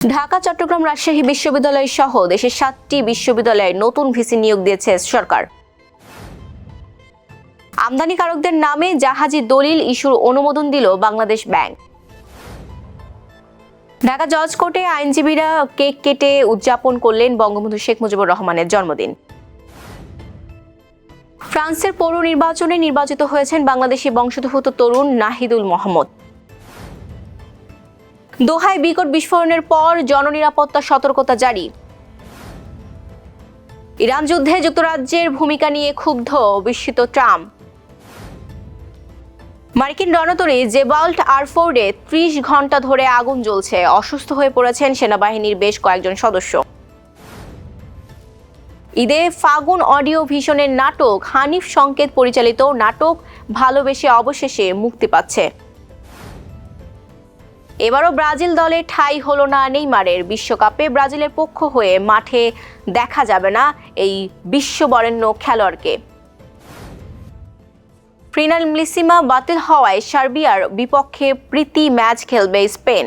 ঢাকা, চট্টগ্রাম, রাজশাহী বিশ্ববিদ্যালয় সহ দেশের 7টি বিশ্ববিদ্যালয়ে নতুন ভিসি নিয়োগ দিয়েছে সরকার। আমদানিকারকদের নামে জাহাজি দলিল ইস্যুর অনুমোদন দিল বাংলাদেশ ব্যাংক। ঢাকা জজ কোর্টে আইনজীবীরা কেক কেটে উদযাপন করলেন বঙ্গবন্ধু শেখ মুজিবুর রহমানের জন্মদিন। ফ্রান্সের পৌর নির্বাচনে নির্বাচিত হয়েছেন বাংলাদেশি বংশোদ্ভূত তরুণ নাহিদুল মোহাম্মদ। দোহায় বিকট বিস্ফোরণের পর জননিরাপত্তা সতর্কতা জারি। ইরান যুদ্ধে যুক্তরাজ্যের ভূমিকা নিয়ে ক্ষুব্ধ বিস্মিত ট্রাম্প। মার্কিন রণতরী জেবাল্ট আরফোর্ডে 30 ঘন্টা ধরে আগুন জ্বলছে, অসুস্থ হয়ে পড়েছেন সেনাবাহিনীর বেশ কয়েকজন সদস্য। ঈদে ফাগুন অডিও ভিশনের নাটক হানিফ সংকেত পরিচালিত নাটক ভালোবেসে অবশেষে মুক্তি পাচ্ছে। এবারও ব্রাজিল দলে ঠাঁই হলো না নেইমারের। বিশ্বকাপে ব্রাজিলের পক্ষ হয়ে মাঠে দেখা যাবে না এই বিশ্ববরেণ্য খেলোয়াড়কে। ফিনাল বাতিল হওয়ায় সার্বিয়ার বিপক্ষে প্রীতি ম্যাচ খেলবে স্পেন।